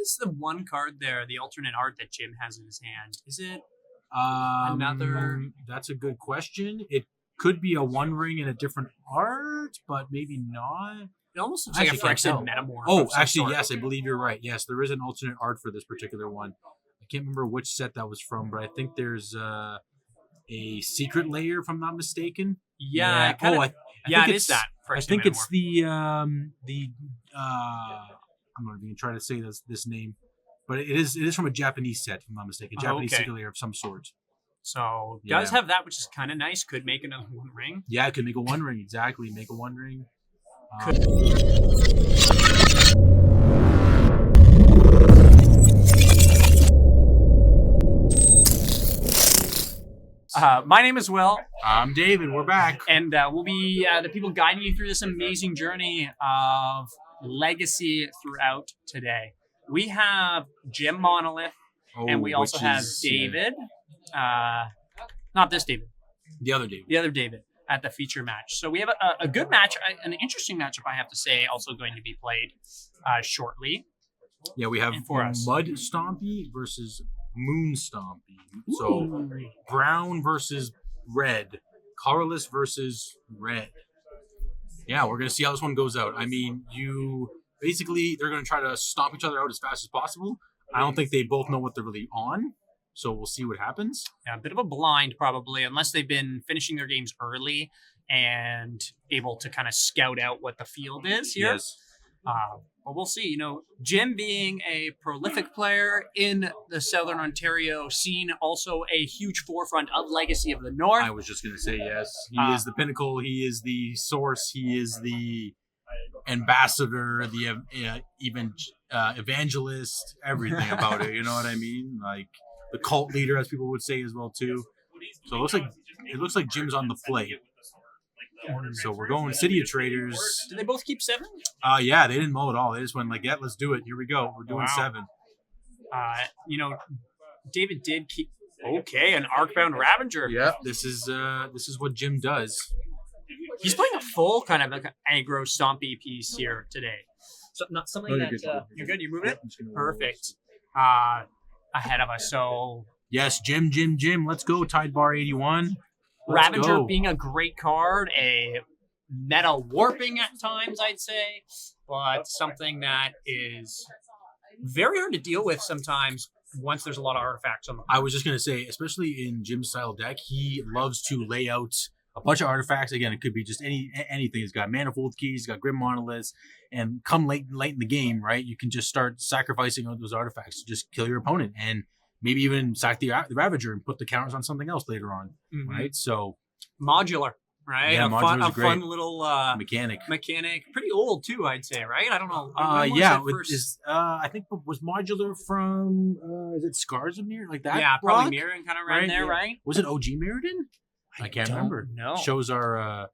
is the one card there, the alternate art that Jim has in his hand? Is it another? That's a good question. It could be a One Ring in a different art, but maybe not. It almost looks like a Phyrexian Metamorph. Oh, actually, yes, I believe you're right. Yes, there is an alternate art for this particular one. I can't remember which set that was from, but I think there's a secret layer, if I'm not mistaken. Yeah. It is that. I think it's the I'm not even trying to say this name, but it is from a Japanese set, if I'm not mistaken. Japanese secret layer of some sort. So does have that, which is kind of nice. Could make another One Ring. Yeah, it could make a One Ring, exactly. Make a One Ring. My name is Will. I'm David. We're back. And we'll be the people guiding you through this amazing journey of Legacy throughout today. We have Jim Monolith, and we also have David. Not this David. The other David. The other David at the feature match. So we have a good match, an interesting matchup, I have to say, also going to be played shortly. Yeah, we have Mud Stompy versus Moon Stompy. So brown versus red. Colorless versus red. Yeah, we're going to see how this one goes out. I mean, they're going to try to stomp each other out as fast as possible. I don't think they both know what they're really on. So we'll see what happens. Yeah, a bit of a blind probably, unless they've been finishing their games early and able to kind of scout out what the field is here. Yes. But we'll see. You know, Jim being a prolific player in the Southern Ontario scene, also a huge forefront of Legacy of the North. I was just going to say yes. He is the pinnacle. He is the source. He is the ambassador, the evangelist, everything about it. You know what I mean? Like the cult leader, as people would say as well too. So it looks like Jim's on the play. So we're going City of Traders. Did they both keep 7? Yeah, they didn't mow at all. They just went like, yeah, let's do it. Here we go. We're doing 7. David did keep an Arcbound Ravager. Yeah, this is what Jim does. He's playing a full kind of like aggro stompy piece here today. So not something that you're good. You moving it? Perfect. Ahead of us. So yes, Jim. Let's go. Tide Bar 81. Ravager being a great card, a meta warping at times, I'd say, but something that is very hard to deal with sometimes once there's a lot of artifacts on the board. I was just going to say, especially in Jim's style deck, he loves to lay out a bunch of artifacts. Again, it could be just anything. He's got Manifold Keys, he's got Grim Monoliths, and come late in the game, right, you can just start sacrificing those artifacts to just kill your opponent, and maybe even sack the Ravager and put the counters on something else later on, right? So modular, right? Yeah, a fun little mechanic. Pretty old too, I'd say, right? I don't know. I think was modular from is it Scars of Mirror, like that? Yeah, probably Mirrodin kind of around there, right? Was it OG Mirrodin? I can't remember. No, shows our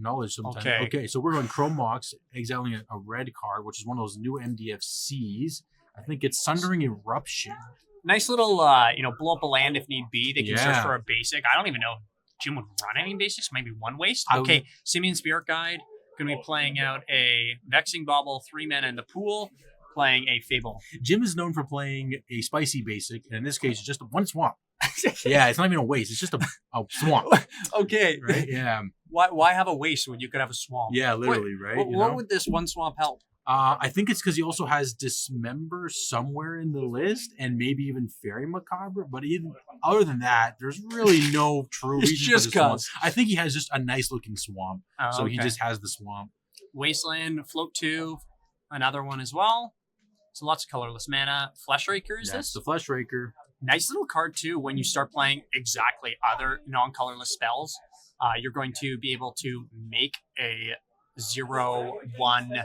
knowledge sometimes. Okay, so we're going Chrome Mox, exiling a red card, which is one of those new MDFCs. I think it's Sundering Eruption. Nice little, blow up a land if need be. They can search for a basic. I don't even know if Jim would run any basics. Maybe one waste. Okay, Simeon Spirit Guide. Going to be playing out a Vexing Bauble, 3 mana in the pool, playing a Fable. Jim is known for playing a spicy basic, and in this case, it's just one swamp. Yeah, it's not even a waste. It's just a swamp. Okay. Right? Yeah. Why have a waste when you could have a swamp? Yeah, literally, right? What would this one swamp help? I think it's because he also has Dismember somewhere in the list, and maybe even Fairy Macabre. But even other than that, there's really no true reason for this swamp. I think he has just a nice looking swamp, so he just has the swamp. Wasteland, Float 2, another one as well. So lots of colorless mana. Fleshraker is this? The Fleshraker. Nice little card too. When you start playing exactly other non-colorless spells, you're going to be able to make a 0/1.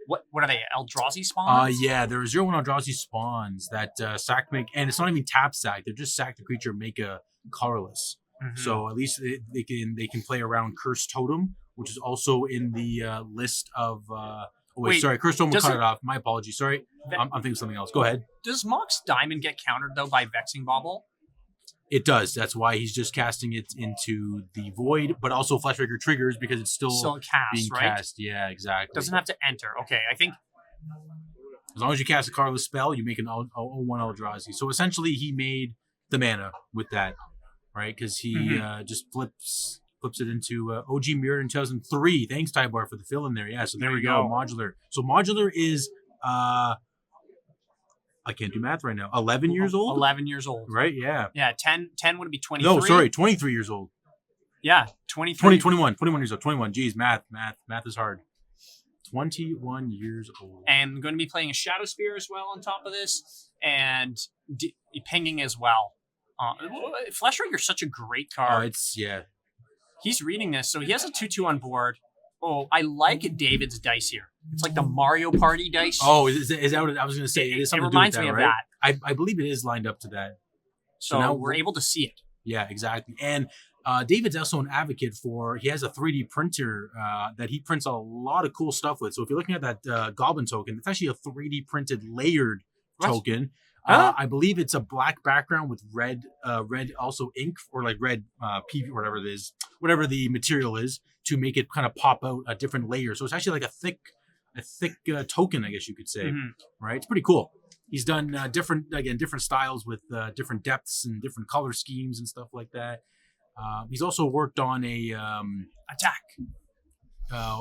What are they? Eldrazi spawns? Yeah, there are 0/1 Eldrazi spawns that sack make, and it's not even tap sack. They're just sack the creature, make a colorless. Mm-hmm. So at least they can play around Curse Totem, which is also in the list of. Sorry, Curse Totem will cut it off. My apologies. Sorry, I'm thinking of something else. Go ahead. Does Mox Diamond get countered though by Vexing Bauble? It does. That's why he's just casting it into the void, but also Fleshraker triggers because it's still being cast. Yeah, exactly. Doesn't have to enter. Okay, I think As long as you cast a colorless spell, you make an 0/1 Eldrazi. So essentially, he made the mana with that, right? Because he just flips it into OG Mirrored in 2003. Thanks, Tybar, for the fill in there. Yeah, so there we go. Modular. So modular is I can't do math right now. 11 years old? 11 years old. Right, yeah. Yeah, 10 would be 23. No, sorry, 23 years old. Yeah, 23. 21 years old. 21. Geez, math is hard. 21 years old. And going to be playing a Shadow Spear as well on top of this, and pinging as well. Fleshraker's such a great card. He's reading this, so he has a 2/2 on board. Oh, I like David's dice here. It's like the Mario Party dice. Oh, is that what I was going to say? It reminds me of that. I believe it is lined up to that. So now we're able to see it. Yeah, exactly. And David's also an advocate for, he has a 3D printer that he prints a lot of cool stuff with. So if you're looking at that Goblin token, it's actually a 3D printed layered token. I believe it's a black background with red also ink, or like red PV, whatever it is, whatever the material is, to make it kind of pop out a different layer. So it's actually like a thick token, I guess you could say, right? It's pretty cool. He's done different styles with different depths and different color schemes and stuff like that. He's also worked on a attack.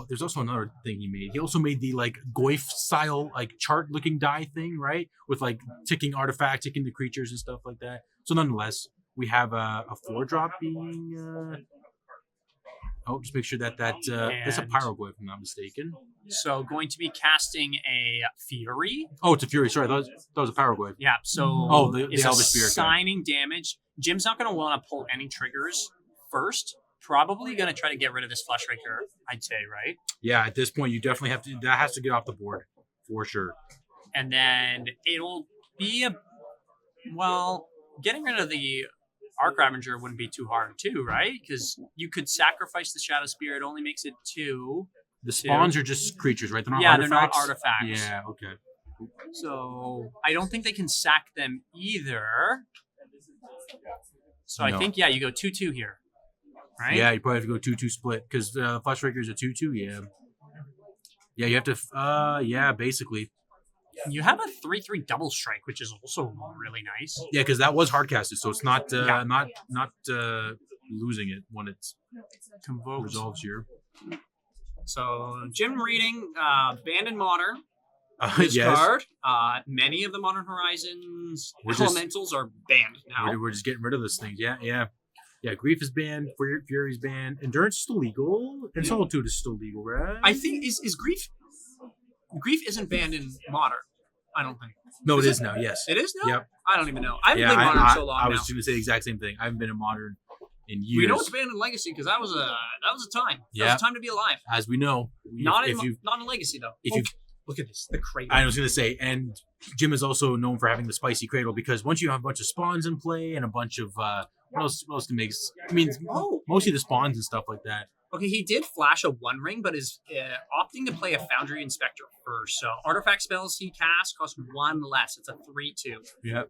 There's also another thing he made. He also made the like Goyf style like chart looking die thing, right? With like ticking artifacts, ticking the creatures and stuff like that. So nonetheless, we have a 4-drop being. Just make sure that's a Pyroglyph, if I'm not mistaken. So going to be casting a Fury. Oh, it's a Fury. Sorry, that was a Pyroglyph. Yeah. So the it's Elvish Spirit assigning damage. Jim's not going to want to pull any triggers first. Probably going to try to get rid of this Fleshraker, I'd say, right? Yeah, at this point, you definitely have to. That has to get off the board for sure. And then it'll be getting rid of the Arc Ravager wouldn't be too hard too, right? Because you could sacrifice the Shadow Spear. It only makes it 2. The spawns are just creatures, right? They're not artifacts. They're not artifacts. Yeah, okay. So I don't think they can sack them either. So I think, you go 2/2 here. Right? Yeah, you probably have to go 2/2 split, because Fleshraker is a 2/2, yeah. Yeah, you have to, basically. You have a 3/3 double strike, which is also really nice. Yeah, because that was hard casted, so it's not losing it when it's convoked. Resolves here. So Jim reading Banned and Modern. This card. Many of the Modern Horizons elementals are banned now. We're just getting rid of those things. Yeah. Yeah, Grief is banned, Fury is banned, Endurance is still legal, and Solitude is still legal, right? I think is Grief. Grief isn't banned in Modern. I don't think. No, it is now. Yes, it is now. Yep. I don't even know. I haven't played Modern so long. I was going to say the exact same thing. I haven't been in Modern in years. We know it's banned in Legacy because that was a time. Yeah. That was a time to be alive. As we know, not in Legacy though. Look at this, the cradle. I was going to say, and Jim is also known for having the spicy cradle, because once you have a bunch of spawns in play and a bunch of what else to make? I mean, mostly the spawns and stuff like that. Okay, he did flash a 1 ring, but is opting to play a Foundry Inspector first. So artifact spells he casts cost 1 less. It's a 3/2. Yeah.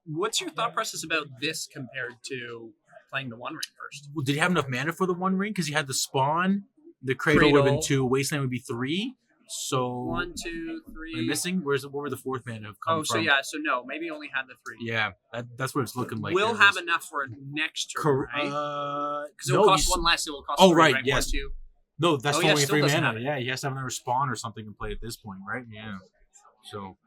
What's your thought process about this compared to playing the 1 ring first? Well, did he have enough mana for the 1 ring? Because he had the spawn, the cradle would have been 2, Wasteland would be 3. So 1, 2, 3. Am I missing? What were the 4th mana have come from? So no, maybe only had the 3. Yeah, that's what it's looking like. We'll have enough for next turn, right? Because it will cost 1 less. It will cost 3, right? Right? Yes. 1, 2. No, that's only 3 mana. Yeah, he has to have another spawn or something in play at this point, right? Yeah. So.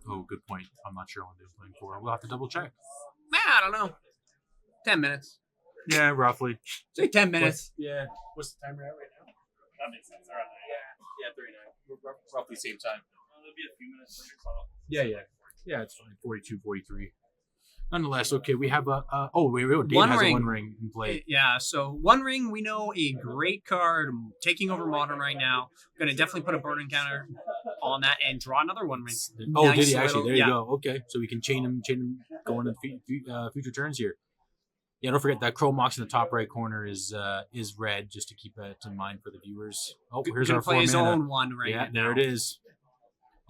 Oh, good point. I'm not sure what they're playing for. We'll have to double check. I don't know. 10 minutes. Yeah, roughly. Say 10 minutes. What's the time we're at right now? That makes sense. Around there. Yeah, 39. We're roughly same time. There'll be a few minutes later. Yeah, it's fine. 42, 43. Nonetheless, okay, we have Dave has a 1 ring in play. Yeah, so 1 ring, we know a great card taking over Modern right now. Going to definitely put a burden counter on that and draw another 1 ring. Oh, nice, did he actually? There you go. Okay, so we can chain him going into future turns here. Yeah, don't forget that Chrome Mox in the top right corner is red, just to keep that in mind for the viewers. Oh, here's our 4 mana. His own 1 ring. Yeah, there it is.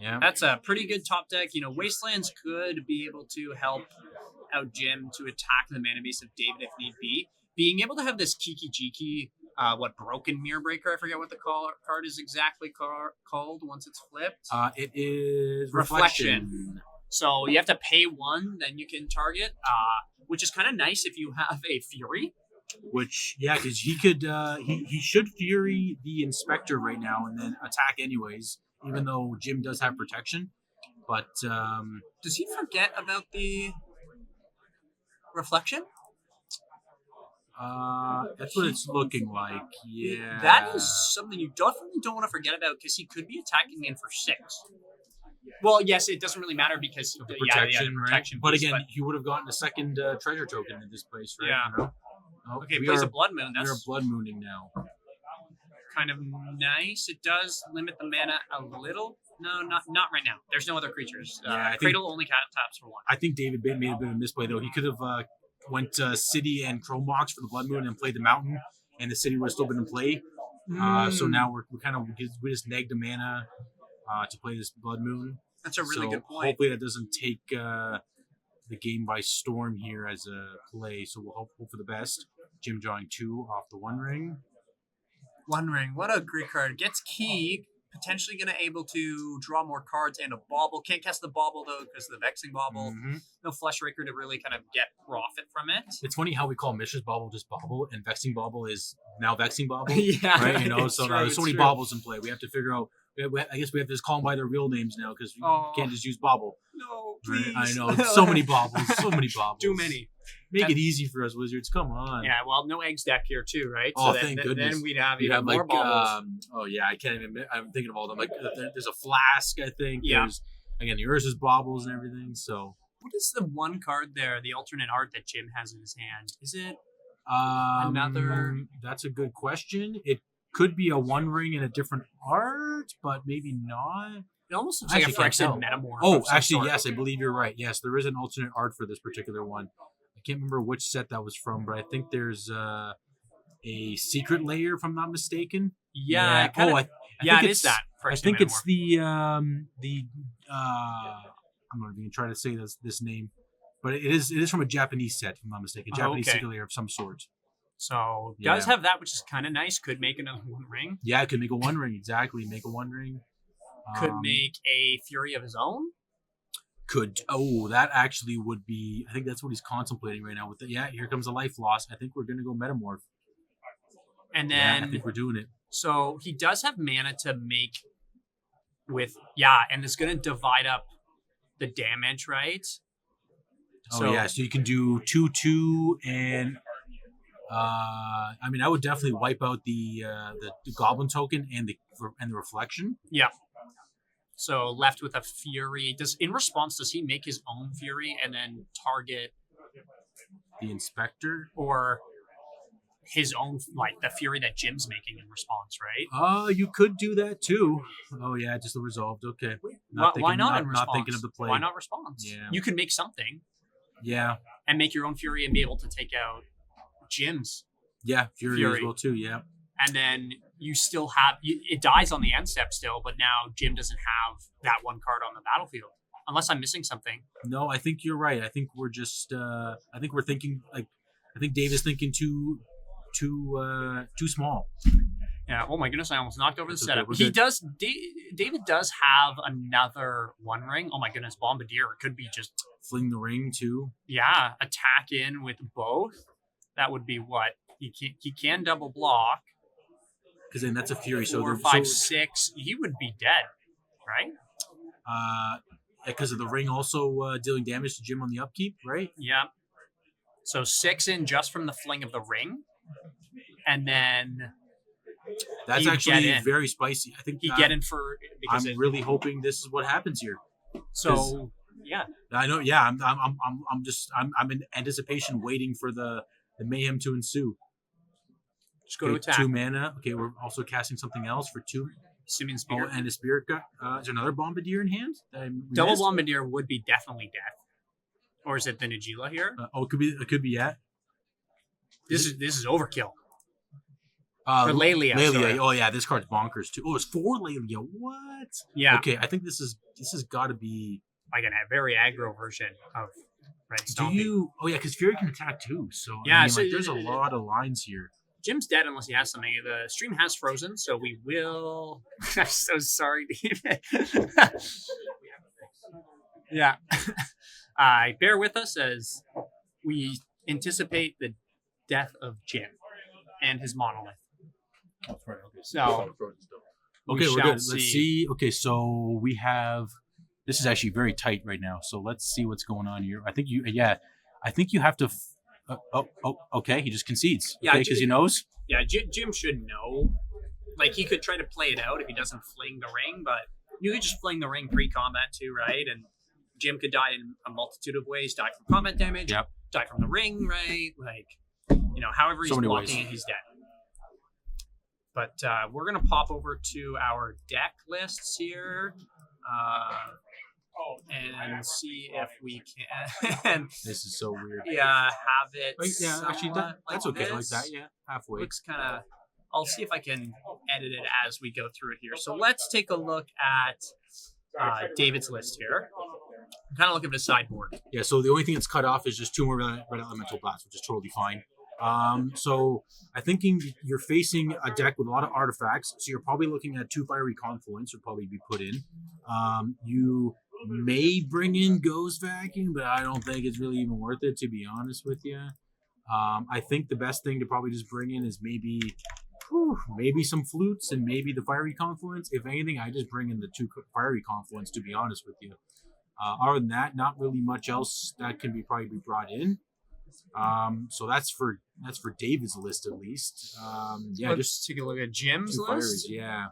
Yeah, that's a pretty good top deck. Wastelands could be able to help out Jim to attack the mana base of David if need be. Being able to have this Kiki Jiki Broken Mirror Breaker. I forget what the card is exactly called once it's flipped. It is Reflection. So you have to pay 1, then you can target, which is kind of nice if you have a Fury. Which, yeah, because he could, he should Fury the Inspector right now and then attack anyways, even though Jim does have protection. But does he forget about the Reflection? That's what it's looking like. Yeah, that is something you definitely don't want to forget about because he could be attacking in for 6. Well, yes, it doesn't really matter because the protection, the protection. Right? But again, he would have gotten a second treasure token in this place, right? Yeah. You know? Oh, okay, plays a Blood Moon. We're Blood Mooning now. Kind of nice. It does limit the mana a little. No, not right now. There's no other creatures. Cradle only taps for 1. I think David made a bit of a misplay though. He could have went City and Chrome Box for the Blood Moon and played the Mountain, and the City would have still been in play. So now we just nagged the mana to play this Blood Moon. That's a really good point. Hopefully that doesn't take the game by storm here as a play. So we'll hope for the best. Jim drawing 2 off the One Ring. One Ring, what a great card. Gets key, potentially going to able to draw more cards and a bauble. Can't cast the bauble though because of the Vexing Bauble. Mm-hmm. No Flesh Raker to really kind of get profit from it. It's funny how we call Mishra's Bauble just Bauble and Vexing Bauble is now Vexing Bauble. Yeah, right. You know, so there's so many baubles in play. We have to figure out. I guess we have to just call them by their real names now because we can't just use Bauble. No, please. Right? I know. So many baubles. So many baubles. Too many. Make it easy for us, Wizards. Come on. Yeah, well, no eggs deck here too, right? Oh, so thank goodness. Then we'd have even more baubles. Oh, yeah. I can't even. I'm thinking of all them. Like, there's a flask, I think. Yeah. There's, again, the Urza's baubles and everything. So. What is the one card there, the alternate art that Jim has in his hand? Is it another? That's a good question. It could be a One Ring in a different art, but maybe not. It almost looks like a Phyrexian Metamorph. Oh, actually, yes, I believe you're right. Yes, there is an alternate art for this particular one. I can't remember which set that was from, but I think there's a secret layer, if I'm not mistaken. Yeah. It is that. I think it's the I'm not even trying to say this name, but it is from a Japanese set, if I'm not mistaken. Japanese secret layer of some sort. So does have that, which is kind of nice. Could make another One Ring. Yeah, it could make a One Ring. Exactly, make a One Ring. Could make a Fury of his own. That actually would be. I think that's what he's contemplating right now. Here comes a life loss. I think we're gonna go Metamorph. And then I think we're doing it. So he does have mana to make with and it's gonna divide up the damage, right? So you can do 2/2 and. I would definitely wipe out the Goblin token and the Reflection. Yeah. So left with a Fury. Does he make his own Fury and then target the Inspector or his own, like the Fury that Jim's making in response, right? You could do that too. Oh yeah, just the resolved. Okay. Why not in response? Not thinking of the play. Why not response? Yeah. You could make something. Yeah. And make your own Fury and be able to take out Jim's. Yeah, Fury as well too. Yeah. And then you still have it dies on the end step still, but now Jim doesn't have that one card on the battlefield. Unless I'm missing something. No, I think you're right. I think we're just. I think we're thinking like. I think Dave is thinking too small. Yeah. Oh my goodness! I almost knocked over the setup. He does. David does have another One Ring. Oh my goodness! Bombardier. It could be just fling the ring too. Yeah. Attack in with both. That would be what he can double block. Because then that's a Fury. 4, 5, 6. He would be dead, right? Because of the ring also dealing damage to Jim on the upkeep, right? Yeah. So 6 in just from the fling of the ring, and then that's actually very spicy. I think he get in for. Because I'm really hoping this is what happens here. So yeah, I know. Yeah, I'm in anticipation, waiting for the mayhem to ensue. Just go to attack. 2 mana. Okay, we're also casting something else for 2. Simian Spirit. And a Spirit Guide. Is there another Bombardier in hand? Double Bombardier would be definitely death. Or is it the Nagila here? It could be yeah. This is overkill. Or Lelia. Lelia. Oh yeah, this card's bonkers too. Oh, it's 4 Lelia. What? Yeah. Okay, I think this has got to be like a very aggro version of Red Stompy. Do you? Oh yeah, because Fury can attack too. So yeah, there's a lot of lines here. Jim's dead unless he has something. The stream has frozen, so we will. I'm so sorry, David. Yeah. Bear with us as we anticipate the death of Jim and his monolith. That's right. Okay. So, okay, we're good. Let's see. Okay, so we have. This is actually very tight right now. So let's see what's going on here. I think you have to. Okay. He just concedes. Yeah, because he knows. Yeah, Jim should know. Like, he could try to play it out if he doesn't fling the ring, but you could just fling the ring pre-combat too, right? And Jim could die in a multitude of ways. Die from combat damage. Yep. Die from the ring, right? Like, however he's blocking it, he's dead. But we're going to pop over to our deck lists here. And see if we can. This is so weird. Yeah, have it. Yeah, actually, that's okay. Like that, yeah, halfway. Looks kind of. I'll see if I can edit it as we go through it here. So let's take a look at David's list here. I'm kind of looking at the sideboard. Yeah. So the only thing that's cut off is just 2 more red elemental blasts, which is totally fine. So I think you're facing a deck with a lot of artifacts. So you're probably looking at 2 fiery confluence would probably be put in. You may bring in Ghost Vacuum, but I don't think it's really even worth it, to be honest with you. I think the best thing to probably just bring in is maybe some flutes and maybe the fiery confluence. If anything, I just bring in the 2 fiery confluence, to be honest with you. Other than that, not really much else that can probably be brought in. So that's for David's list at least. Yeah, let's just take a look at Jim's list. Fieries, yeah,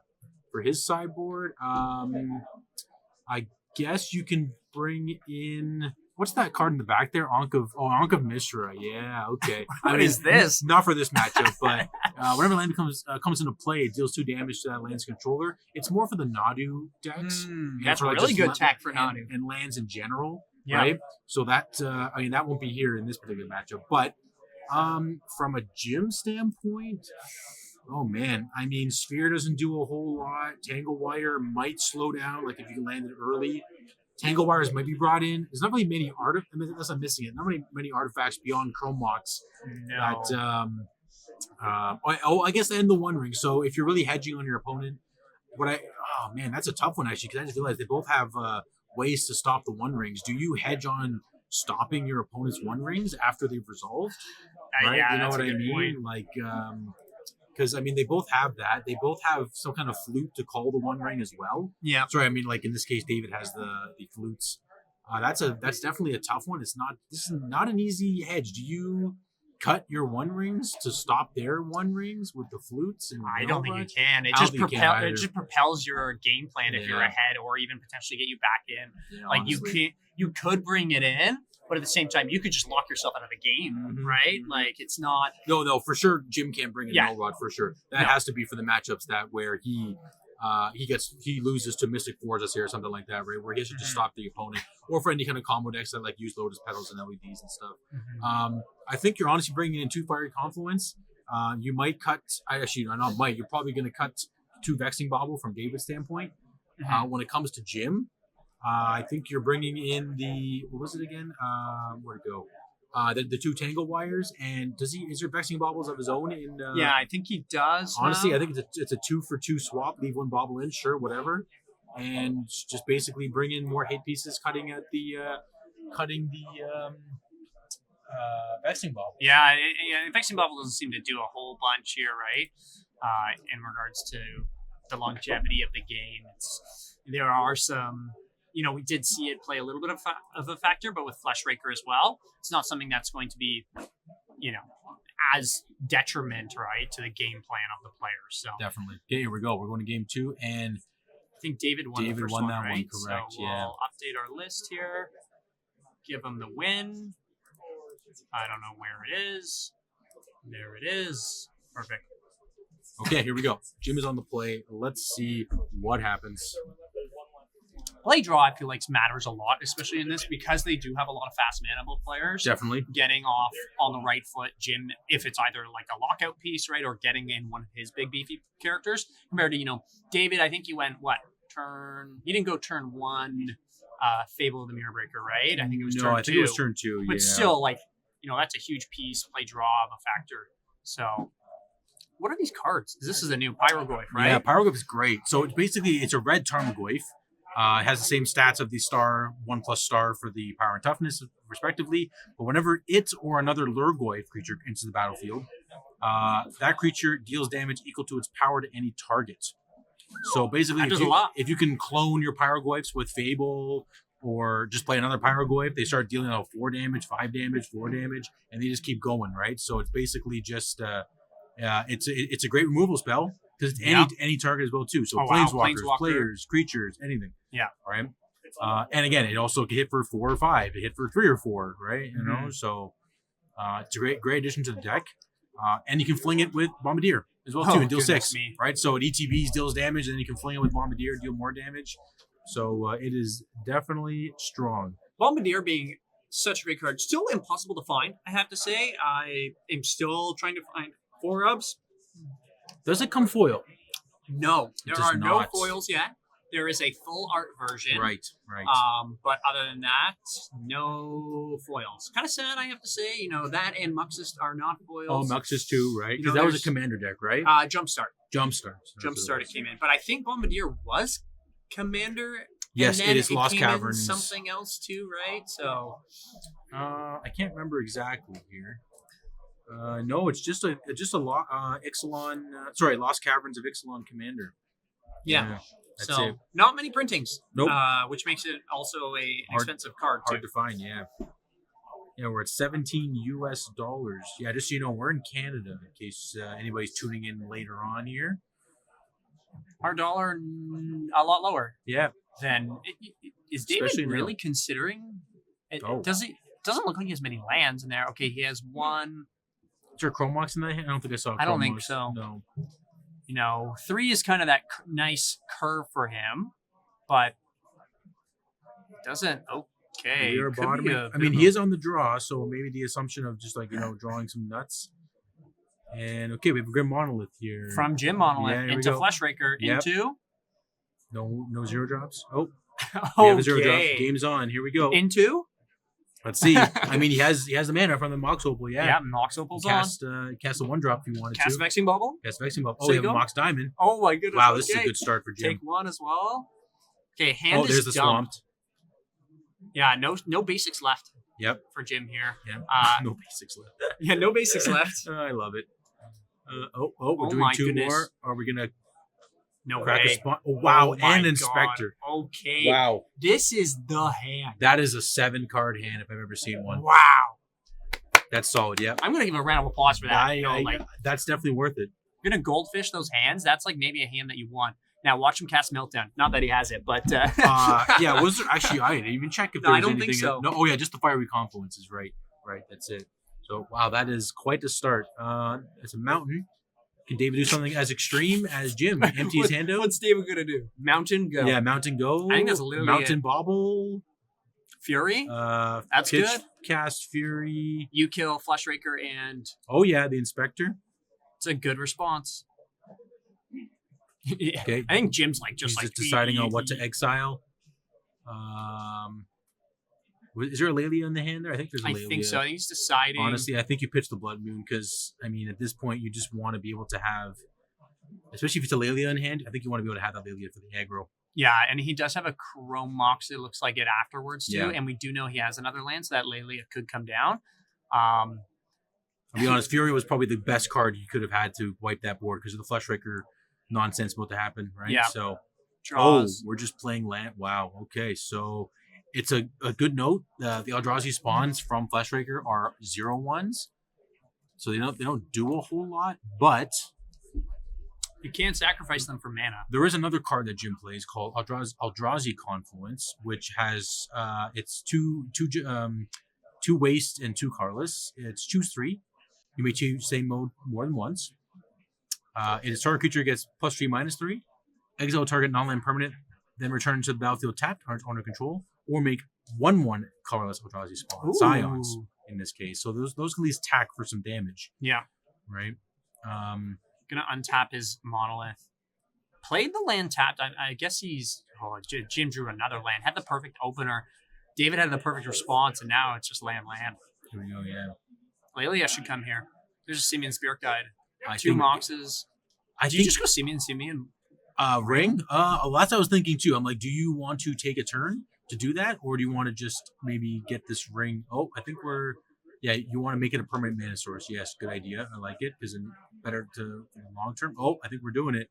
for his sideboard. I guess you can bring in what's that card in the back there? Ankh of Mishra. Yeah, okay. What is this? Not for this matchup, but whenever land comes into play, it deals 2 damage to that land's controller. It's more for the Nadu decks. That's for, like, really good tech for Nadu and lands in general. Yeah. Right. So that that won't be here in this particular matchup, but from a Jim standpoint. Oh man, I mean, Sphere doesn't do a whole lot. Tangle Wire might slow down, like if you land it early. Tangle Wires might be brought in. There's not really many artifacts. I mean, unless I'm missing it. Not really many artifacts beyond Chrome Mox. No. That, I guess and the One Ring. So if you're really hedging on your opponent, oh man, that's a tough one actually, because I just realized they both have ways to stop the One Rings. Do you hedge on stopping your opponent's One Rings after they've resolved? Right? Yeah, you know what I mean? Point. Like. Because, I mean, they both have that. They both have some kind of flute to call the One Ring as well. Yeah. Sorry, I mean, like, in this case, David has the flutes. That's definitely a tough one. This is not an easy hedge. Do you cut your One Rings to stop their One Rings with the flutes? And I don't think you can. It just propels your game plan if you're ahead, or even potentially get you back in. Yeah, like, honestly. You could bring it in, but at the same time, you could just lock yourself out of the game, right? Like, it's not. No, for sure, Jim can't bring in Null Rod for sure. That has to be for the matchups where he loses to Mystic Forces here or something like that, right? Where he has to just stop the opponent, or for any kind of combo decks that like use Lotus Petals and LEDs and stuff. I think you're honestly bringing in 2 Fiery Confluence. You might cut. You're probably going to cut 2 Vexing Bauble from David's standpoint. When it comes to Jim. I think you're bringing in what was it again? Where'd it go? The 2 Tangle Wires, and is there Vexing Baubles of his own? Yeah, I think he does. Honestly, I think it's a 2-for-2 swap. Leave 1 bauble in, sure, whatever, and just basically bring in more hit pieces, cutting the Vexing Bauble. Yeah, Vexing Bauble doesn't seem to do a whole bunch here, right? In regards to the longevity of the game, there are some. We did see it play a little bit of a factor, but with Fleshraker as well, it's not something that's going to be, as detriment, right, to the game plan of the players. So definitely. Okay, here we go. We're going to game 2, and I think David won the first one, that right? one, correct? So we'll update our list here. Give him the win. I don't know where it is. There it is. Perfect. Okay, here we go. Jim is on the play. Let's see what happens. Play draw, I feel like, matters a lot, especially in this, because they do have a lot of fast mana-able players. Definitely. Getting off on the right foot, Jim, if it's either like a lockout piece, right, or getting in one of his big beefy characters, compared to, David, I think you went, he didn't go turn 1, Fable of the Mirror Breaker, right? I think it was turn 2. No, I think it was turn 2, But still, that's a huge piece, play draw of a factor. So, What are these cards? This is a new Pyrogoyf, right? Yeah, Pyrogoyf is great. So it's a red Tarmogoyf. It has the same stats of the star, 1+ star for the power and toughness, respectively. But whenever it or another Lurgoyf creature enters the battlefield, that creature deals damage equal to its power to any target. So basically, if you can clone your Pyrogoyfs with Fable or just play another Pyrogoyf, they start dealing out 4 damage, 5 damage, 4 damage, and they just keep going, right? So it's basically just it's a great removal spell because it's any target as well too. So planeswalkers, players, creatures, anything. Yeah. All right. And again, it also can hit for 4 or 5. It hit for 3 or 4, right? You know, so it's a great addition to the deck. And you can fling it with Bombardier as well too, and deal 6. Right. So it ETBs, deals damage, and then you can fling it with Bombardier, deal more damage. So it is definitely strong. Bombardier being such a great card, still impossible to find. I have to say, I am still trying to find 4-ups. Does it come foil? No, there are no foils yet. There is a full art version. Right. But other than that, no foils. Kind of sad, I have to say. You know, that and Muxus are not foils. Oh, Muxus too, right? Because that was a commander deck, right? Jumpstart. Jumpstart It came in. But I think Bombardier was commander. Yes, it is Lost Caverns. Something else too, right? So, I can't remember exactly here. No, it's just a Ixalan. Lost Caverns of Ixalan Commander. Yeah. That's so it. Not many printings. Nope. Which makes it also an expensive card too. Hard to find. Yeah. Yeah, we're at $17 US. Yeah, just so you know, we're in Canada in case anybody's tuning in later on here. Our dollar a lot lower. Yeah. Then is David really considering? Doesn't look like he has many lands in there. Okay, he has 1. Is there Chromox in that hand? I don't think I saw. I don't think so. No. You know, 3 is kind of that nice curve for him, but it doesn't. Okay. He is on the draw, so maybe the assumption of just drawing some nuts. And okay, we have a Grim Monolith here. From Jim Monolith into Fleshraker into. No 0 drops. Oh. We have a 0 drop. Game's on. Here we go. Into. Let's see. He has the mana from the Mox Opal. Yeah. Yeah, Mox Opal's cast a 1-drop if you wanted to. Cast Vexing Bubble. Oh, we have a Mox Diamond. Oh my goodness. Wow, this is a good start for Jim. Take 1 as well. Okay, hand is there's the dumped. Swamped. Yeah, no basics left. Yep. For Jim here. Yeah. No basics left. Yeah, no basics left. I love it. We're doing 2 more. Are we gonna? No crack way. A spawn? Oh, wow, and Inspector. God. Okay. Wow. This is the hand. That is a 7-card hand if I've ever seen one. Wow. That's solid. Yep. I'm gonna give a round of applause for that. That's definitely worth it. You're gonna goldfish those hands. That's like maybe a hand that you want. Now watch him cast Meltdown. Not that he has it, but yeah. Was there actually? I didn't even check if there was anything. I don't think so. No. Oh yeah, just the Fiery Confluences. Right. That's it. So wow, that is quite the start. It's a mountain. Can David do something as extreme as Jim? Empty his hand out? What's David going to do? Mountain Go. Yeah, Mountain Go. I think that's literally Mountain Bobble. Fury? That's pitch, good. Cast Fury. You kill Fleshraker and... Oh, yeah, the Inspector. It's a good response. Okay. I think Jim's just deciding on what to exile. Is there a Lelia in the hand there? I think there's a Lelia. I think so. I think he's deciding. Honestly, I think you pitch the Blood Moon because, at this point, you just want to be able to have, especially if it's a Lelia in hand, I think you want to be able to have that Lelia for the aggro. Yeah, and he does have a Chrome Mox, it looks like it afterwards, too. Yeah. And we do know he has another land, so that Lelia could come down. I'll be honest, Fury was probably the best card you could have had to wipe that board because of the Fleshraker nonsense about to happen, right? Yeah. So, Draws. We're just playing land. Wow. Okay, so... It's a good note. The Eldrazi spawns from Fleshraker are 0/1s, so they don't do a whole lot. But you can't sacrifice them for mana. There is another card that Jim plays called Eldrazi Confluence, which has it's two waste and 2 colorless. It's choose 3. You may choose same mode more than once. Its target creature gets +3/-3. Exile target non-land permanent, then return to the battlefield tapped under control. Or make 1/1 colorless Eldrazi spawn. Scions in this case. So those can at least tack for some damage. Yeah. Right? Gonna untap his Monolith. Played the land tapped. I guess he's... Jim drew another land. Had the perfect opener. David had the perfect response, and now it's just land. Here we go, yeah. Lelia should come here. There's a Simian Spirit Guide. Two Moxes. Do you just go Simeon? Ring? That's what I was thinking too. I'm like, do you want to take a turn to do that? Or do you want to just maybe get this ring? Oh, I think you want to make it a permanent mana source. Yes, good idea. I like it because it's better to long term. Oh, I think we're doing it.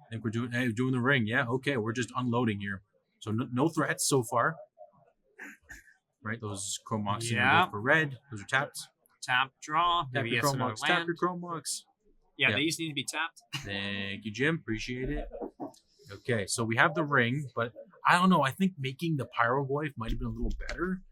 I think we're doing the ring. Yeah, okay. We're just unloading here. So no threats so far. Right, those Chrome Mox for red. Those are tapped. Tap, draw. Tap your Chrome Mox. Tap your Chrome Mox. Yeah, these need to be tapped. Thank you, Jim. Appreciate it. Okay, so we have the ring, but I don't know. I think making the Pyroglyph might have been a little better.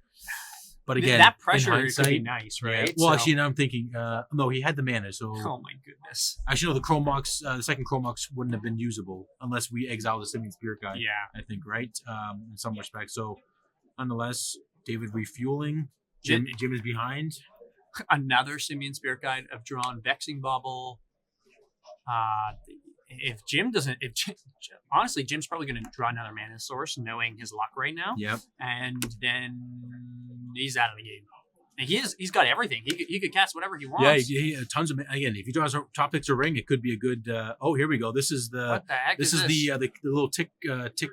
But again, that pressure could be nice, right? Yeah. Well, actually, now I'm thinking, no, he had the mana, so. Oh my goodness. Actually, no, the Chrome Mox, the second Chrome Mox wouldn't have been usable unless we exile the Simian Spirit Guide. Yeah. I think, right? In some respects. So, nonetheless, David refueling. Jim is behind. Another Simian Spirit Guide of drawn Vexing Bubble. Honestly, Jim's probably going to draw another mana source, knowing his luck right now. Yep. And then he's out of the game. And he's got everything. He could cast whatever he wants. Yeah, tons of. Again, if he draws top picks a ring, it could be a good. Oh, here we go. This is the. What the heck this is the little tick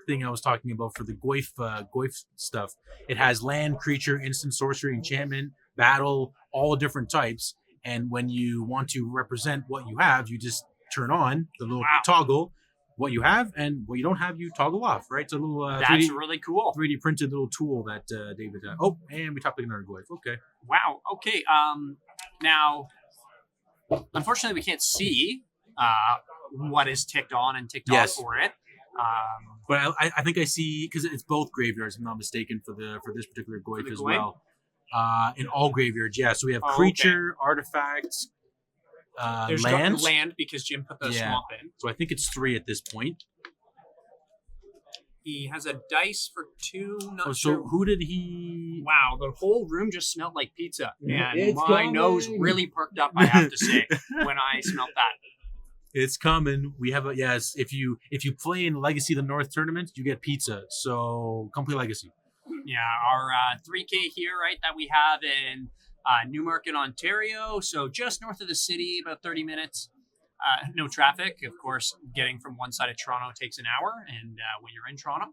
thing I was talking about for the Goyf stuff. It has land, creature, instant, sorcery, enchantment, battle, all different types. And when you want to represent what you have, you just turn on the little toggle. What you have and what you don't have, you toggle off, right? It's a little that's 3D, really cool. 3D printed little tool that David. Oh, and we top another Goyf. Okay. Wow. Okay. Now, unfortunately, we can't see what is ticked on and ticked off for it. But I think I see because it's both graveyards. If I'm not mistaken for this particular Goyf as well. In all graveyards, yeah. So we have creature, artifacts. There's land because Jim put the swamp in. So I think it's 3 at this point. He has a dice for 2. Not sure. So who did he? Wow, the whole room just smelled like pizza, and my nose really perked up. I have to say, when I smelled that. It's coming. We have if you play in Legacy of the North tournament, you get pizza. So come play Legacy. Yeah, our 3K here, right, that we have in Newmarket, Ontario, so just north of the city, about 30 minutes. No traffic. Of course, getting from one side of Toronto takes an hour, and when you're in Toronto.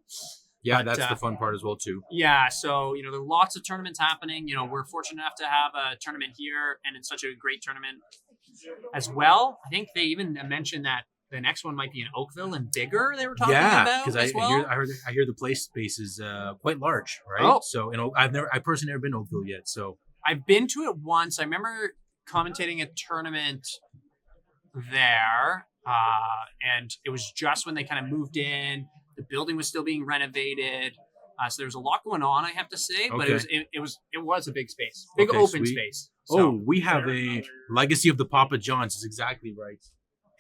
Yeah, that's the fun part as well, too. Yeah, so, there are lots of tournaments happening. We're fortunate enough to have a tournament here, and it's such a great tournament as well. I think they even mentioned that the next one might be in Oakville and bigger. They were talking about. Yeah, because I hear the play space is quite large, right? Oh. So I personally never been to Oakville yet. So I've been to it once. I remember commentating a tournament there, and it was just when they kind of moved in. The building was still being renovated, so there was a lot going on. I have to say, but it was a big space, open space. So, we have a Legacy of the Papa John's. Is exactly right.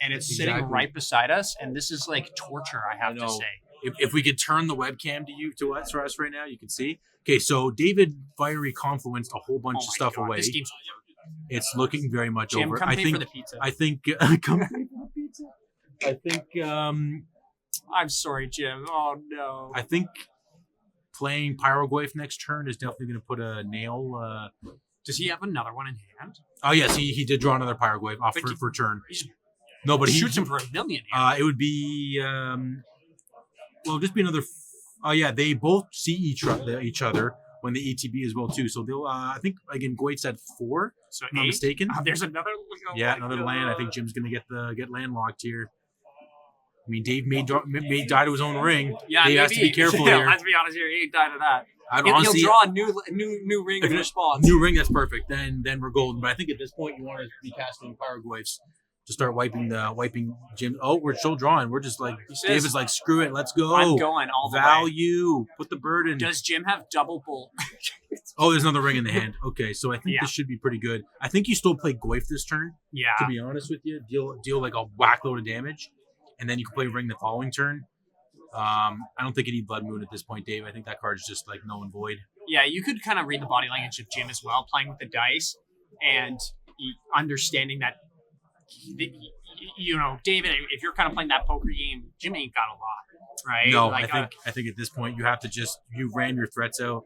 And it's sitting right beside us, and this is like torture, I have to say. If we could turn the webcam to us right now, you can see. Okay, so David fiery confluenced a whole bunch of stuff away. This game's it's looking very much Jim, over. Come pay for the pizza. I think come pay for the pizza. I think I'm sorry, Jim. Oh no. I think playing Pyroglyph next turn is definitely going to put a nail. Does he have another one in hand? Oh yes, he did draw another Pyroglyph off for turn. No, but he shoots him for $1 million. It would be just be another. Oh yeah, they both see each other when the ETB as well too. So they'll. I think again, Goyf's at 4. So if I'm not mistaken. There's another. Another land. I think Jim's gonna get landlocked here. I mean, Dave may die to his own ring. Yeah, Dave has to be careful here. Let's be honest here. He ain't died to that. Honestly, he'll draw a new ring in response. New ring, that's perfect. Then we're golden. But I think at this point you want to be casting Pyroglyphs to start wiping Jim. Oh, we're still drawing. We're just like David's like, screw it, let's go. I'm going all the way. Put the burden. Does Jim have double bolt? Oh, there's another ring in the hand. Okay, so I think this should be pretty good. I think you still play Goyf this turn. Yeah. To be honest with you, deal like a whack load of damage, and then you can play ring the following turn. I don't think you need Blood Moon at this point, Dave. I think that card is just like null and void. Yeah, you could kind of read the body language of Jim as well, playing with the dice and understanding that, David, if you're kind of playing that poker game, Jim ain't got a lot, right? No, I think at this point you have to you ran your threats out.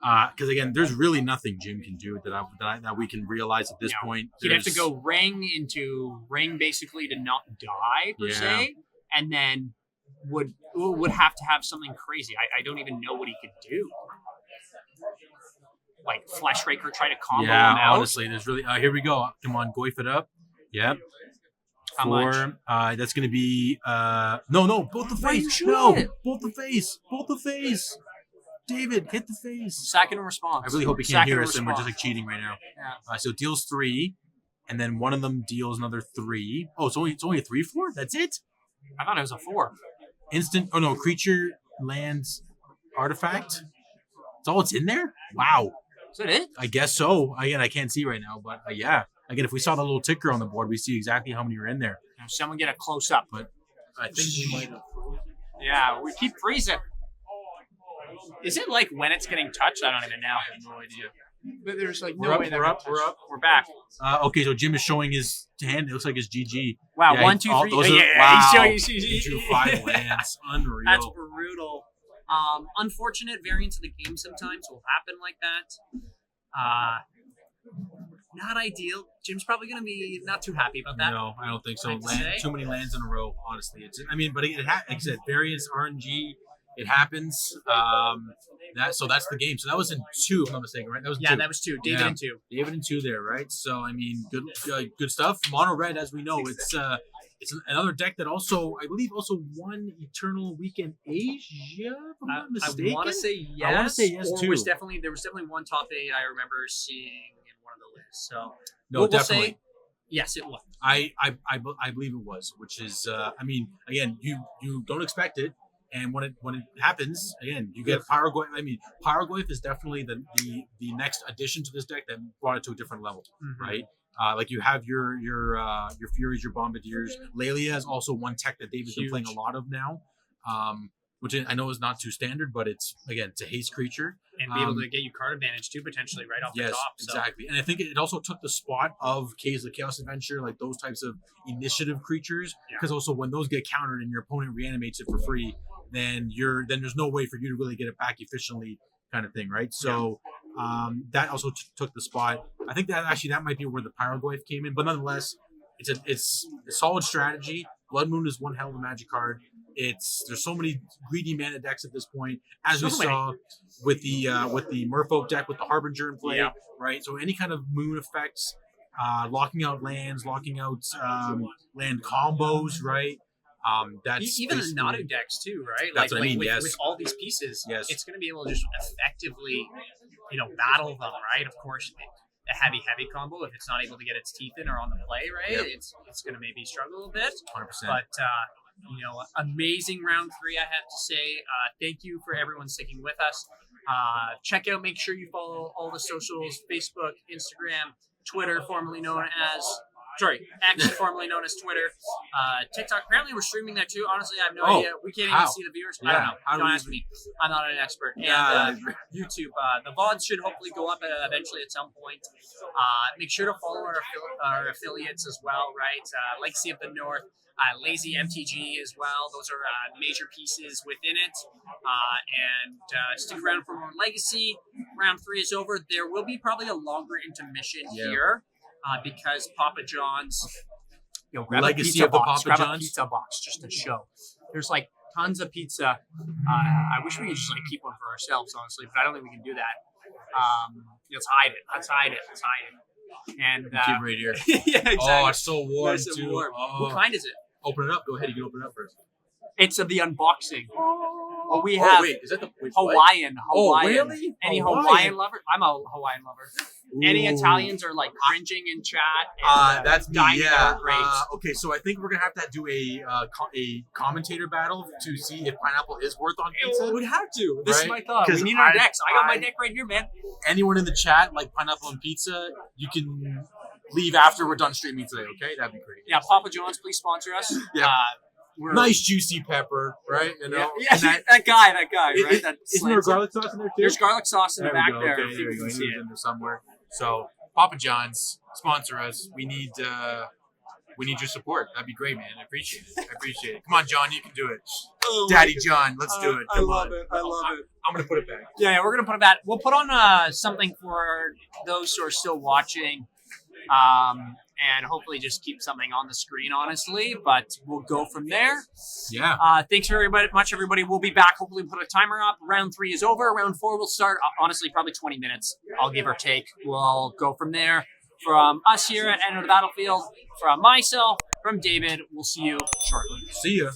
Because again, there's really nothing Jim can do that we can realize at this point. He'd have to go ring basically to not die per se, and then would have to have something crazy. I don't even know what he could do. Like Flesh Raker try to combo him out. Honestly, there's really here we go. Come on, Goif it up. Yep. How much? That's gonna be no, both the face. No, both the face. David, hit the face. Second response. I really hope he can't hear us and we're just like cheating right now. Yeah. So it deals 3, and then one of them deals another 3. Oh, it's only a 3/4? That's it? I thought it was a 4. Instant creature lands artifact. That's all it's in there? Wow. Is that it? I guess so. Again, I can't see right now, but yeah. Again, if we saw the little ticker on the board, we see exactly how many are in there. Now, someone get a close up. But I think we might have frozen. Yeah, we keep freezing. Is it like when it's getting touched? I don't even know. I have no idea. But there's like We're up. We're back. Okay, so Jim is showing his hand. It looks like it's GG. Wow, yeah, 1, 2, 3. Wow. He's showing. He drew 5 lands. Unreal. That's brutal. Unfortunate variants of the game sometimes will happen like that. Not ideal. Jim's probably going to be not too happy about that. No, I don't think so. Too many lands in a row, honestly. But like I said, variance, RNG, it happens. So that's the game. So that was in 2, if I'm not mistaken, right? That was 2. That was 2. David in 2. David in 2 there, right? So I mean, good stuff. Mono red, as we know, it's another deck that also, I believe, won Eternal Weekend Asia. If I'm not mistaken. I want to say yes. I want to say yes too. There was definitely one top 8 I remember seeing in one of the lists. So no, definitely. Say, yes, it was. I believe it was, which is I mean, again, you don't expect it. And when it happens, again, you get Pyrogoyf. I mean, Pyrogoyf is definitely the next addition to this deck that brought it to a different level, right? Like you have your Furies, your Bombardiers. Lelia is also one tech that David's been playing a lot of now, which I know is not too standard, but it's a haste creature. And be able to get you card advantage too, potentially, right off the top. Yes, exactly. And I think it also took the spot of K's the Chaos Adventure, like those types of initiative creatures, because also when those get countered and your opponent reanimates it for free, then there's no way for you to really get it back efficiently, kind of thing, right? So that also took the spot. I think that might be where the Pyrogoyf came in, but nonetheless, it's a solid strategy. Blood Moon is one hell of a Magic card. There's so many greedy mana decks at this point, as we saw with the Merfolk deck with the Harbinger in play, right? So any kind of moon effects, locking out lands, locking out land combos, right? That's even the Nadu decks too, right? That's what I mean. With all these pieces, it's going to be able to just effectively, battle them, right? Of course, a heavy combo, if it's not able to get its teeth in or on the play, right? It's going to maybe struggle a bit. 100%. But amazing round 3, I have to say. Thank you for everyone sticking with us. Make sure you follow all the socials: Facebook, Instagram, Twitter, formerly known as X, formerly known as Twitter, TikTok. Apparently, we're streaming that too. Honestly, I have no idea. We can't even see the viewers. I don't know. Don't ask me. I'm not an expert. And YouTube, the VODs should hopefully go up eventually at some point. Make sure to follow our affiliates as well, right? Legacy of the North, Lazy MTG as well. Those are major pieces within it. And stick around for more Legacy. Round 3 is over. There will be probably a longer intermission here. Because Papa John's, grab Legacy a pizza of the box, Papa grab John's? a pizza box just to show. There's like tons of pizza. I wish we could just keep one for ourselves, honestly, but I don't think we can do that. Let's hide it. And keep it right here. yeah, exactly. Oh, it's so warm too. Warm. Oh. What kind is it? Open it up. Go ahead. You can open it up first. It's the unboxing. We have is that the Hawaiian. Oh, really? Any Hawaiian lover? I'm a Hawaiian lover. Ooh. Any Italians are cringing in chat. And, that's me. Great. Okay, so I think we're gonna have to do a commentator battle to see if pineapple is worth on pizza. We'd have to. This is my thought. We need our decks. I got my deck right here, man. Anyone in the chat like pineapple on pizza? You can leave after we're done streaming today. Okay, that'd be great. Yeah, Papa John's, please sponsor us. Yeah. Nice juicy pepper, right? Yeah, that guy, right? Isn't there garlic sauce in there too? There's garlic sauce in the back there. Okay, there we go. He's in there somewhere. So Papa John's, sponsor us. We need we need your support. That'd be great, man. I appreciate it. Come on, John, you can do it. Daddy John, let's do it. Come on. I love it. I'm gonna put it back. Yeah, we're gonna put it back. We'll put on something for those who are still watching, and hopefully just keep something on the screen, honestly. But we'll go from there. Yeah. Thanks very much, everybody. We'll be back. Hopefully, put a timer up. Round 3 is over. Round 4 will start. Honestly, probably 20 minutes. I'll give or take. We'll go from there. From us here at End of the Battlefield, from myself, from David, we'll see you shortly. See ya.